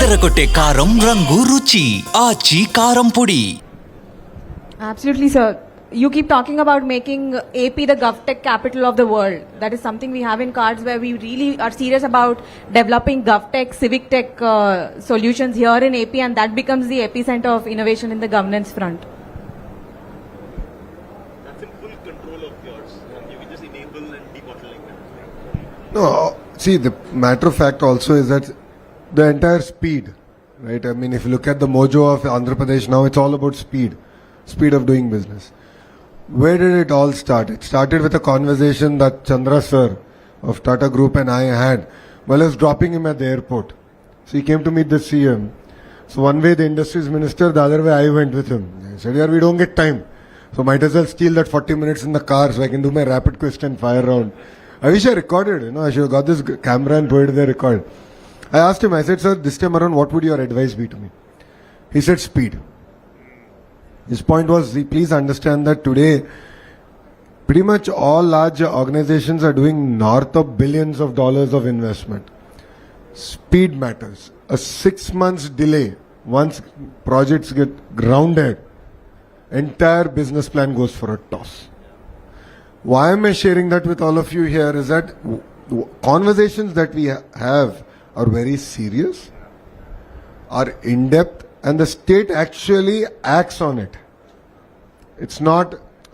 అదరగొట్టే కారం రంగు రుచి ఆచి కారం పొడి. Absolutely, sir. You keep talking about making AP the GovTech capital of the world. That is something we have in cards, where we really are serious about developing GovTech, civic tech solutions here in AP, and that becomes the epicenter of innovation in the governance front. That's in full control of yours, and you can just enable and debottleneck it. No, see, the matter of fact also is that the entire speed, right? I mean, if you look at the mojo of Andhra Pradesh now, it's all about speed of doing business. Where did it all start? It started with a conversation that Chandra sir of Tata Group and I had while I was dropping him at the airport. So he came to meet the CM. So one way the industries minister, the other way I went with him. I said, yeah, we don't get time. So might as well steal that 40 minutes in the car so I can do my rapid question fire round. I wish I recorded, I should have got this camera and put it there record. I asked him, I said, sir, this time around, what would your advice be to me? He said, speed. His point was, please understand that today, pretty much all large organizations are doing north of billions of dollars of investment. Speed matters. A 6 months delay, once projects get grounded, entire business plan goes for a toss. Why am I sharing that with all of you here is that conversations that we have are very serious, are in-depth, and the state actually acts on it. It's not,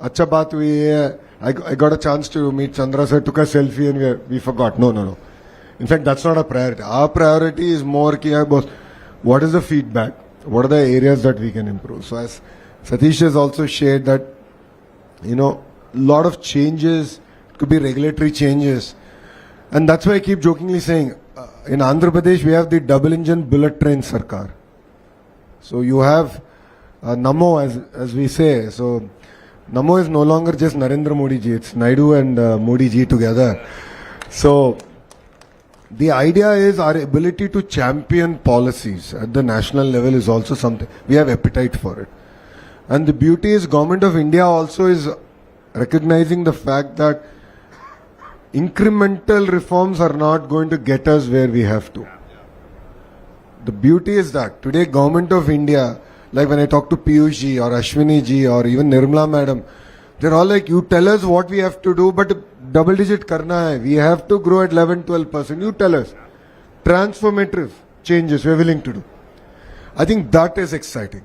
acha baat hui hai, I got a chance to meet Chandra sir, took a selfie and we forgot. No. In fact, that's not our priority. Our priority is more, what is the feedback? What are the areas that we can improve? So as Satish has also shared that, lot of changes, it could be regulatory changes. And that's why I keep jokingly saying, in Andhra Pradesh, we have the double engine bullet train Sarkar. So you have Namo, as we say. So Namo is no longer just Narendra Modi ji, it's Naidu and Modi ji together. So the idea is our ability to champion policies at the national level is also something, we have appetite for it. And the beauty is Government of India also is recognizing the fact that incremental reforms are not going to get us where we have to. The beauty is that today Government of India, like when I talk to Piyush ji or Ashwini ji or even Nirmala madam, they're all like, you tell us what we have to do, but double digit karna hai. We have to grow at 11-12%. You tell us. Transformative changes we're willing to do. I think that is exciting.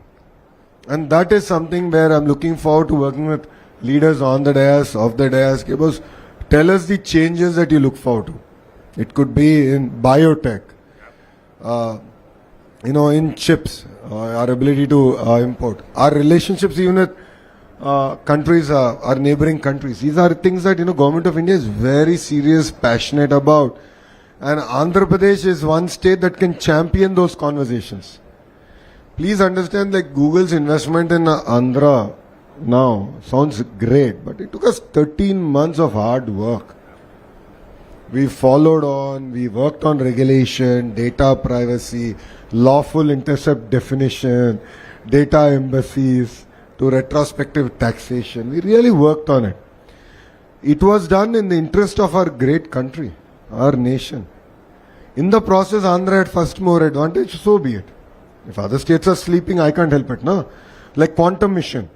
And that is something where I'm looking forward to working with leaders on the dais, off the dais. Because tell us the changes that you look forward to. It could be in biotech, in chips, our ability to import, our relationships even with countries, our neighboring countries. These are things that, Government of India is very serious, passionate about. And Andhra Pradesh is one state that can champion those conversations. Please understand, like Google's investment in Andhra now sounds great, but it took us 13 months of hard work. We followed on, we worked on regulation, data privacy, lawful intercept definition, data embassies, to retrospective taxation. We really worked on it. It was done in the interest of our great country, our nation. In the process, Andhra had first mover advantage, so be it. If other states are sleeping, I can't help it, no? Like quantum mission.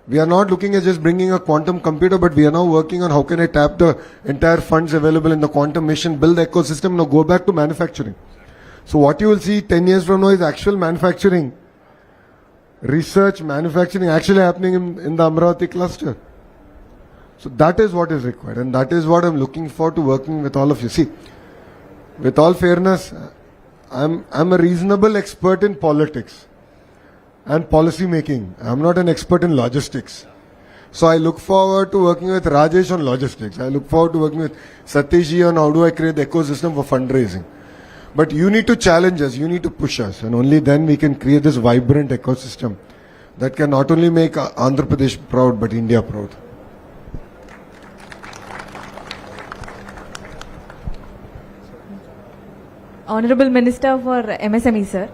We are not looking at just bringing a quantum computer, but we are now working on how can I tap the entire funds available in the quantum mission, build the ecosystem, now go back to manufacturing. So what you will see 10 years from now is actual manufacturing, research, manufacturing actually happening in the Amaravati cluster. So that is what is required, and that is what I'm looking forward to working with all of you. See, with all fairness, I'm a reasonable expert in politics and policy making. I'm not an expert in logistics. So I look forward to working with Rajesh on logistics. I look forward to working with Satish ji on how do I create the ecosystem for fundraising. But you need to challenge us, you need to push us, and only then we can create this vibrant ecosystem that can not only make Andhra Pradesh proud, but India proud. Honorable Minister for MSME, sir.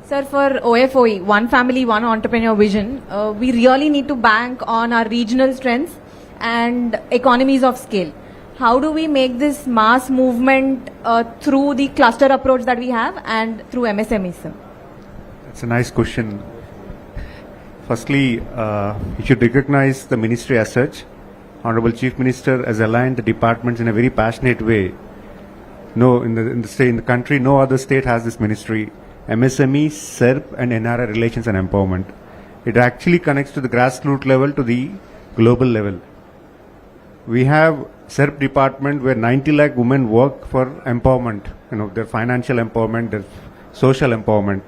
Sir, for OFOE, one family, one entrepreneur vision, we really need to bank on our regional strengths and economies of scale. how do we make this mass movement through the cluster approach that we have and through MSMEs, sir? It's a nice question. Firstly, you should recognize the ministry as such. Honorable Chief Minister has aligned the departments in a very passionate way. No, in the country, no other state has this ministry. MSME, SERP, and NRI relations and empowerment. It actually connects to the grassroots level to the global level. We have SERP department where 90 lakh women work for empowerment. Their financial empowerment, their social empowerment.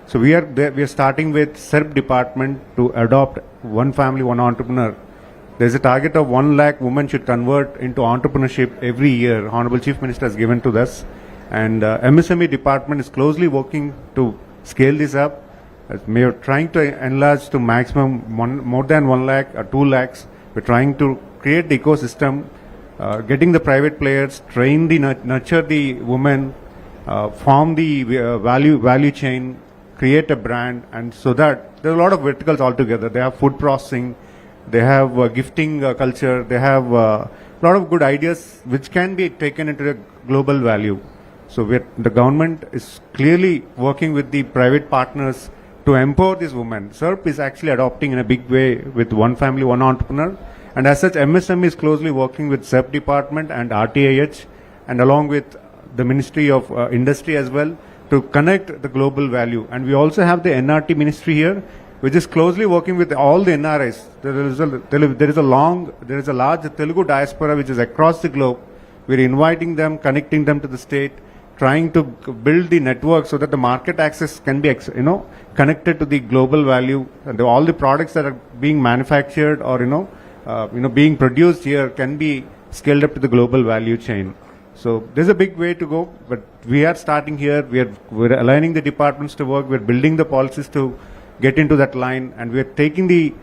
So we are there, we are starting with SERP department to adopt one family, one entrepreneur. There's a target of 1 lakh women should convert into entrepreneurship every year. Honorable Chief Minister has given to us. And MSME department is closely working to scale this up. We are trying to enlarge to maximum more than 1 lakh or 2 lakhs. We're trying to create the ecosystem, getting the private players, train the nurture the women, form the value chain, create a brand, and so that there are a lot of verticals altogether. They have food processing, they have gifting culture, they have a lot of good ideas which can be taken into a global value. So the government is clearly working with the private partners to empower these women. SERP is actually adopting in a big way with one family, one entrepreneur. And as such, MSME is closely working with SERP department and RTIH and along with the Ministry of Industry as well to connect the global value. And we also have the NRT ministry here, which is closely working with all the NRIs. There is a large Telugu diaspora which is across the globe. We're inviting them, connecting them to the state, trying to build the network so that the market access can be, connected to the global value, and all the products that are being manufactured or being produced here can be scaled up to the global value chain. So there's a big way to go, but we are starting here. We're aligning the departments to work. We're building the policies to get into that line, and we're taking the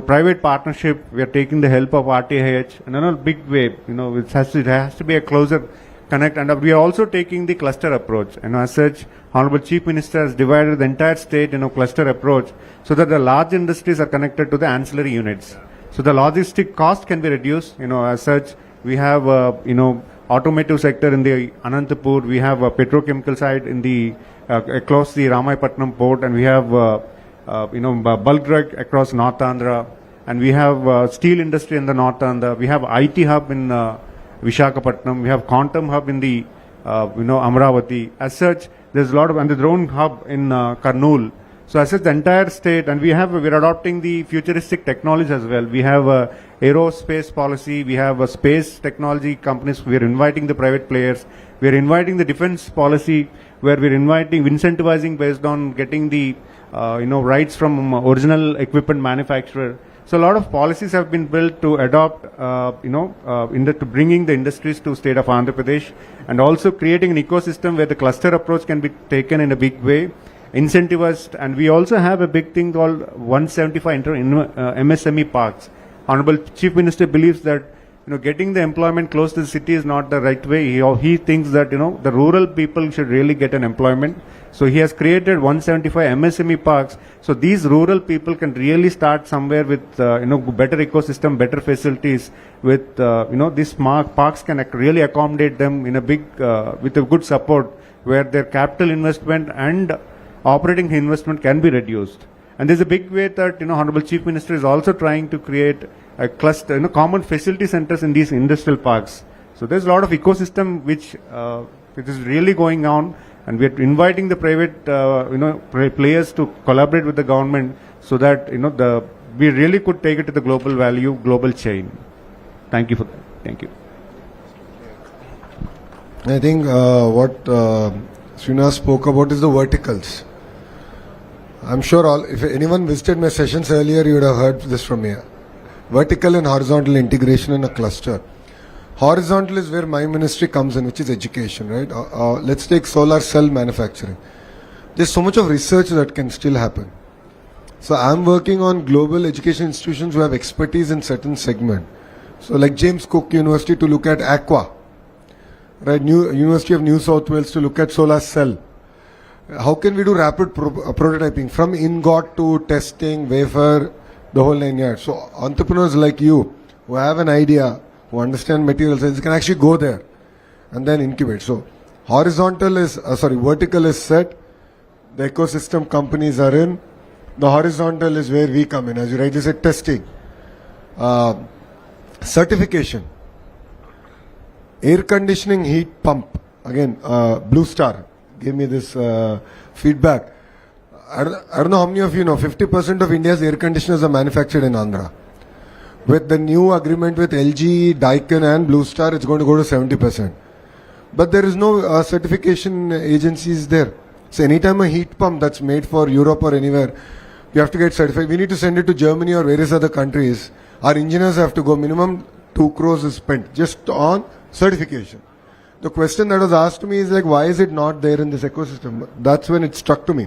private partnership. We're taking the help of RTIH, and in a big way. It has to be a closer connect, and we are also taking the cluster approach. As such, Honorable Chief Minister has divided the entire state cluster approach so that the large industries are connected to the ancillary units. So the logistic cost can be reduced. As such, we have automotive sector in the Anantapur. We have a petrochemical side in the across the Ramayapatnam port, and we have bulk drug across North Andhra, and we have steel industry in the North Andhra. We have IT hub in Vishakhapatnam. We have quantum hub in the Amaravati. As such, there's a lot of, and the drone hub in Kurnool. So as such, the entire state, and we're adopting the futuristic technology as well. We have aerospace policy. We have space technology companies. We're inviting the private players. We're inviting the defense policy, where we're incentivizing based on getting the rights from original equipment manufacturer. So a lot of policies have been built to adopt, to bringing the industries to state of Andhra Pradesh, and also creating an ecosystem where the cluster approach can be taken in a big way, incentivized, and we also have a big thing called 175 MSME parks. Honorable Chief Minister believes that getting the employment close to the city is not the right way. He thinks that the rural people should really get an employment. So he has created 175 MSME parks. So these rural people can really start somewhere with better ecosystem, better facilities. With these parks can really accommodate them in a big with a good support, where their capital investment and operating investment can be reduced. And there's a big way that Honorable Chief Minister is also trying to create a cluster, common facility centers in these industrial parks. So there's a lot of ecosystem which is really going on, and we're inviting the private players to collaborate with the government so that we really could take it to the global value, global chain. Thank you for that. Thank you. I think what Srinath spoke about is the verticals. I'm sure if anyone visited my sessions earlier, you would have heard this from me. Vertical and horizontal integration in a cluster. Horizontal is where my ministry comes in, which is education, right? Let's take solar cell manufacturing. There's so much of research that can still happen. So I'm working on global education institutions who have expertise in certain segment. So like James Cook University to look at aqua, right? University of New South Wales to look at solar cell. How can we do rapid prototyping from ingot to testing, wafer, the whole 9 yards? So entrepreneurs like you who have an idea, who understand material science can actually go there and then incubate. So vertical is set, the ecosystem companies are in, the horizontal is where we come in, as you rightly said, testing, certification, air conditioning heat pump. Again, Blue Star gave me this feedback. I don't know how many of you know, 50% of India's air conditioners are manufactured in Andhra. With the new agreement with LG, Daikin and Blue Star, it's going to go to 70%. But there is no certification agencies there. So anytime a heat pump that's made for Europe or anywhere, you have to get certified. We need to send it to Germany or various other countries. Our engineers have to go, minimum 2 crores is spent just on certification. The question that was asked to me is like, why is it not there in this ecosystem? That's when it struck to me.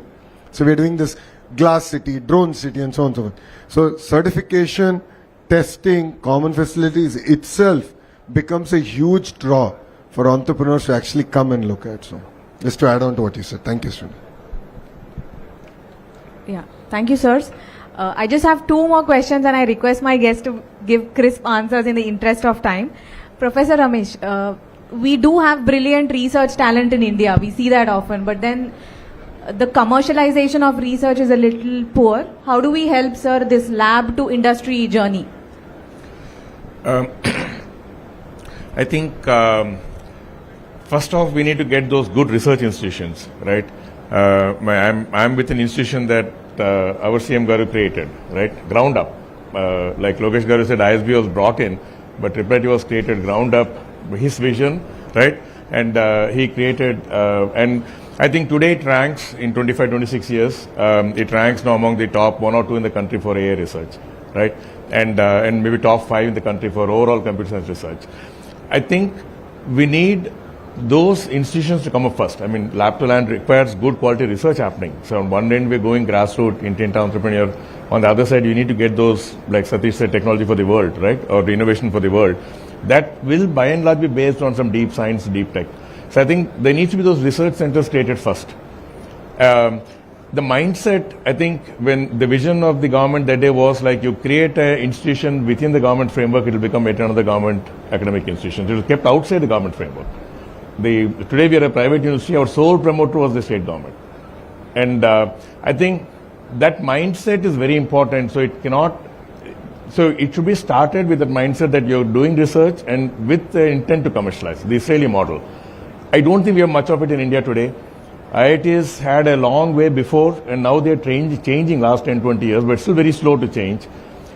So we're doing this glass city, drone city and so on and so forth. So certification, testing, common facilities itself becomes a huge draw for entrepreneurs to actually come and look at. So just to add on to what you said. Thank you, Srini. Yeah, thank you, sirs. I just have 2 more questions and I request my guests to give crisp answers in the interest of time. Professor Ramesh, we do have brilliant research talent in India. We see that often, but then the commercialization of research is a little poor. How do we help, sir, this lab to industry journey? I think first off, we need to get those good research institutions, right? I'm with an institution that our CM Garu created, right? Ground up. Like Lokesh Garu said, ISB was brought in, but Tripartite was created ground up, his vision, right? And he created, and I think today it ranks in 25, 26 years, it ranks now among the top 1 or 2 in the country for AI research, right? And maybe top 5 in the country for overall computer science research. I think we need those institutions to come up first. I mean, lab to land requires good quality research happening. So on one end, we're going grassroots, intent entrepreneur. On the other side, you need to get those, like Satish said, technology for the world, right? Or the innovation for the world. That will by and large be based on some deep science, deep tech. So I think there needs to be those research centers created first. The mindset, I think, when the vision of the government that day was like you create an institution within the government framework, it will become yet another government academic institution. It was kept outside the government framework. Today we are a private university, our sole promoter was the state government. And I think that mindset is very important. So it should be started with the mindset that you're doing research and with the intent to commercialize, the Israeli model. I don't think we have much of it in India today. IITs had a long way before and now they're changing last 10, 20 years, but still very slow to change.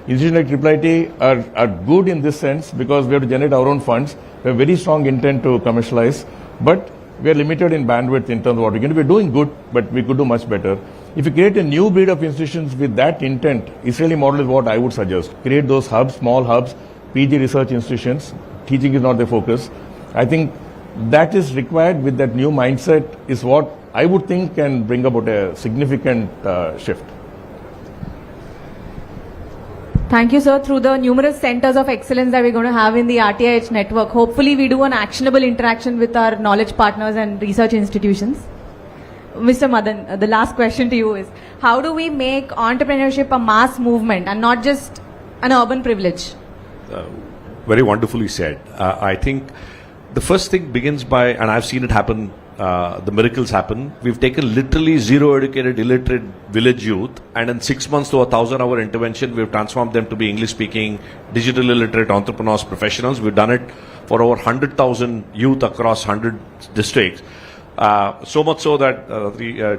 Institutions like IIIT are good in this sense because we have to generate our own funds. We have very strong intent to commercialize, but we are limited in bandwidth in terms of what we can do. We're doing good, but we could do much better. If you create a new breed of institutions with that intent, Israeli model is what I would suggest. Create those hubs, small hubs, PG research institutions. Teaching is not the focus. I think that is required with that new mindset is what I would think can bring about a significant shift. Thank you, sir. Through the numerous centers of excellence that we're going to have in the RTIH network, hopefully we do an actionable interaction with our knowledge partners and research institutions. Mr. Madan, the last question to you is, how do we make entrepreneurship a mass movement and not just an urban privilege? Very wonderfully said. I think the first thing begins by, and I've seen it happen, the miracles happen. We've taken literally zero educated, illiterate village youth, and in 6 months to a 1,000-hour intervention, we've transformed them to be English-speaking, digital illiterate entrepreneurs, professionals. We've done it for over 100,000 youth across 100 districts. So much so that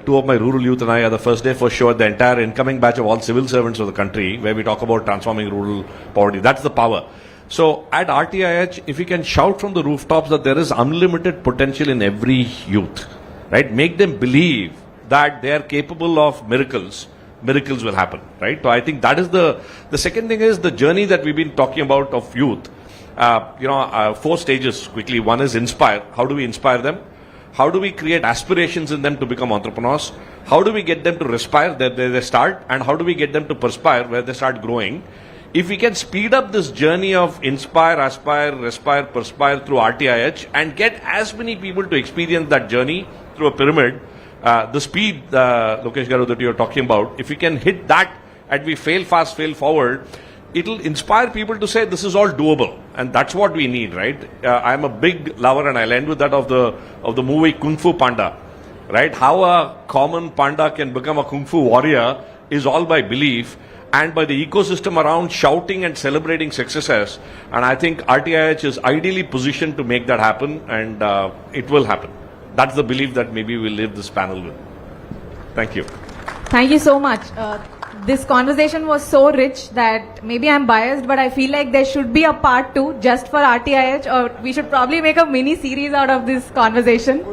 two of my rural youth and I are the first day for sure, the entire incoming batch of all civil servants of the country, where we talk about transforming rural poverty. That's the power. So at RTIH, if we can shout from the rooftops that there is unlimited potential in every youth, right? Make them believe that they are capable of miracles, miracles will happen, right? So I think that is the second thing is the journey that we've been talking about of youth. 4 stages quickly. One is inspire. How do we inspire them? How do we create aspirations in them to become entrepreneurs? How do we get them to respire where they start? And how do we get them to perspire where they start growing? If we can speed up this journey of inspire, aspire, respire, perspire through RTIH and get as many people to experience that journey through a pyramid, the speed, Lokesh Garu, that you're talking about, if we can hit that and we fail fast, fail forward, it'll inspire people to say this is all doable. and that's what we need, right? I'm a big lover, and I'll end with that of the movie Kung Fu Panda, right? How a common panda can become a kung fu warrior is all by belief and by the ecosystem around shouting and celebrating successes. And I think RTIH is ideally positioned to make that happen, and it will happen. That's the belief that maybe we'll leave this panel with. Thank you. Thank you so much. This conversation was so rich that maybe I'm biased, but I feel like there should be a part 2 just for RTIH, or we should probably make a mini series out of this conversation.